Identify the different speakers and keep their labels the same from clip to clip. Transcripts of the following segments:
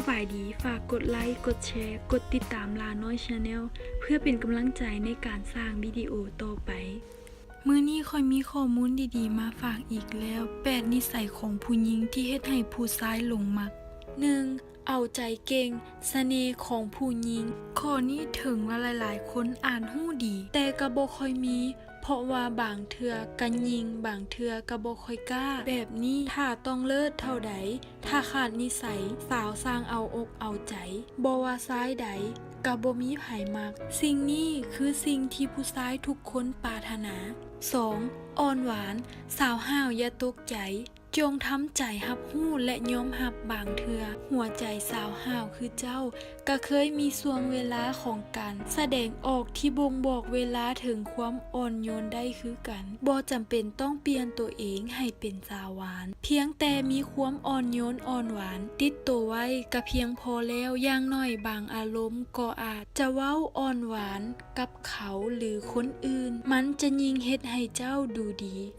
Speaker 1: บายดีฝากกดไลค์กดแชร์กดติดตามลาน้อย Channel เพื่อเป็นกำลังใจในการสร้างวิดีโอต่อไปมื้อนี้ค่อยมีข้อมูลดีๆมาฝากอีกแล้ว8นิสัยของผู้หญิงที่เฮ็ดให้ผู้ชายหลงมัก 1. เอาใจเก่งเสน่ห์ของผู้หญิงข้อนี้ถึงว่าหลายๆคนอ่านหู้ดีแต่ก็บ่ค่อยมีเพราะว่าบางเทื่อกันยิงบางเทื่อก็บ่ค่อยกล้าแบบนี้ถ้าต้องเลิศเท่าใดถ้าขาดนิสัยสาวสร้างเอาอกเอาใจบ่ว่าซ้ายใดก็บ่มีไผมักสิ่งนี้คือสิ่งที่ผู้ชายทุกคนปรารถนา 2. อ่อนหวานสาวห้าวอย่าตกใจจงทำใจรับรู้และยอมรับบางเทื่อหัวใจสาวห้าวคือเจ้าก็เคยมีช่วงเวลาของการแสดงออกที่บ่งบอกเวลาถึงความอ่อนโยนได้คือกันบ่จำเป็นต้องเปลี่ยนตัวเองให้เป็นสาวหวานเพียงแต่มีความอ่อนโยนอ่อนหวานติดตัวไว้ก็เพียงพอแล้วอย่างน้อยบางอารมณ์ก็อาจจะเว้าอ่อนหวานกับเขาหรือคนอื่นมันจะยิ่งเฮ็ดให้เจ้าดูดี 3.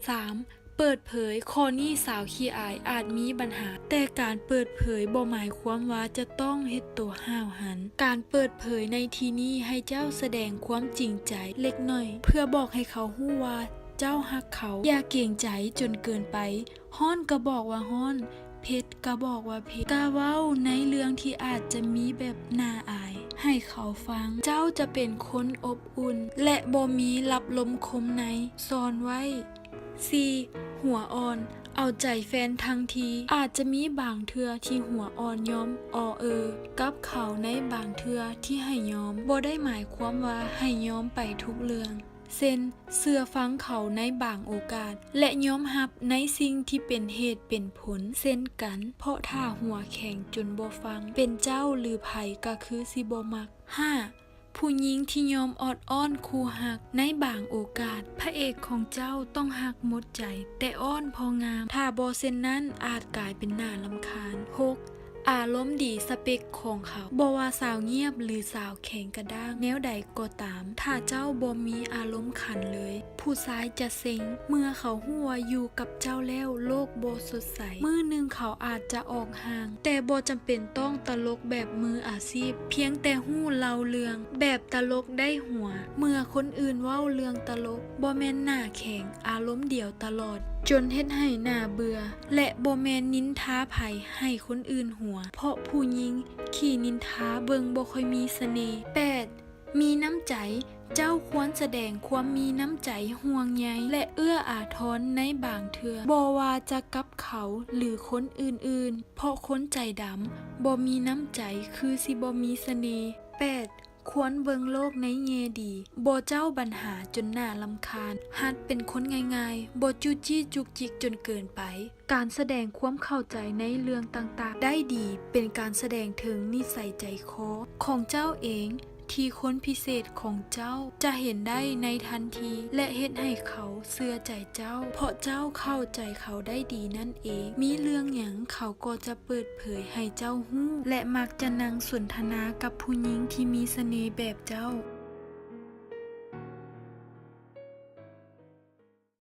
Speaker 1: เปิดเผยข้อนี้สาวขี้อายอาจมีปัญหาแต่การเปิดเผยบ่หมายความว่าจะต้องเฮ็ดตัวห้าวหันการเปิดเผยในที่นี้ให้เจ้าแสดงความจริงใจเล็กน้อยเพื่อบอกให้เขาฮู้ว่าเจ้าฮักเขาอย่าเกรงใจจนเกินไปฮ้อนก็บอกว่าฮ้อนเผ็ดก็บอกว่าเผ็ดกะเว้าในเรื่องที่อาจจะมีแบบน่าอายให้เขาฟังเจ้าจะเป็นคนอบอุ่นและบ่มีรับลมคมในซ่อนไว้ 4. หัวอ่อนเอาใจแฟนทั้งทีอาจจะมีบางเทื่อที่หัวอ่อนยอมกับเขาในบางเทื่อที่ให้ยอมบ่ได้หมายความว่าให้ยอมไปทุกเรื่องเชื่อฟังเขาในบางโอกาสและยอมรับในสิ่งที่เป็นเหตุเป็นผลเช่นกันเพราะถ้าหัวแข็งจนบ่ฟังเป็นเจ้าหรือไผก็คือสิบ่มัก 5. ผู้หญิงที่ยอมออดอ้อนคู่หักในบางโอกาสพระเอกของเจ้าต้องหักหมดใจแต่อ้อนพองามถ้าบ่เช่นนั้นอาจกลายเป็นน่ารำคาญ 6. อารมณ์ดีสเปคของเขาบ่ว่าสาวเงียบหรือสาวแข็งกระด้างแนวใดก็ตามถ้าเจ้าบ่มีอารมณ์ขันเลยผู้ชายจะเซ็งเมื่อเขาฮู้ว่าอยู่กับเจ้าแล้วโลกบ่สดใสมื้อนึงเขาอาจจะออกห่างแต่บ่จำเป็นต้องตลกแบบมืออาชีพเพียงแต่ฮู้เล่าเรื่องแบบตลกได้หัวเมื่อคนอื่นเว้าเรื่องตลกบ่แม่นหน้าแข็งอารมณ์เดียวตลอดจนเฮ็ดให้หน้าเบื่อและบ่แม่นนินทาไผให้คนอื่นหัวเพราะผู้หญิงขี้นินทาเบิ่งบ่ค่อยมีเสน่ห์ 8. มีน้ำใจเจ้าควรแสดงความมีน้ำใจห่วงใยและเอื้ออาทรในบางเทื่อบ่ว่าจะกับเขาหรือคนอื่นๆเพราะคนใจดำบ่มีน้ำใจคือสิบ่มีเสน่ห์ 8. ควรเบิ่งโลกในแง่ดีบ่เจ้าปัญหาจนน่ารำคาญหัดเป็นคนง่ายๆบ่จู้จี้จุกจิกจนเกินไปการแสดงความเข้าใจในเรื่องต่างๆได้ดีเป็นการแสดงถึงนิสัยใจคอของเจ้าเองที่คนพิเศษของเจ้าจะเห็นได้ในทันทีและเฮ็ดให้เขาเชื่อใจเจ้าเพราะเจ้าเข้าใจเขาได้ดีนั่นเองมีเรื่องหยังเขาก็จะเปิดเผยให้เจ้าฮู้และมักจะนั่งสนทนากับผู้หญิงที่มีเสน่ห์แบบเจ้า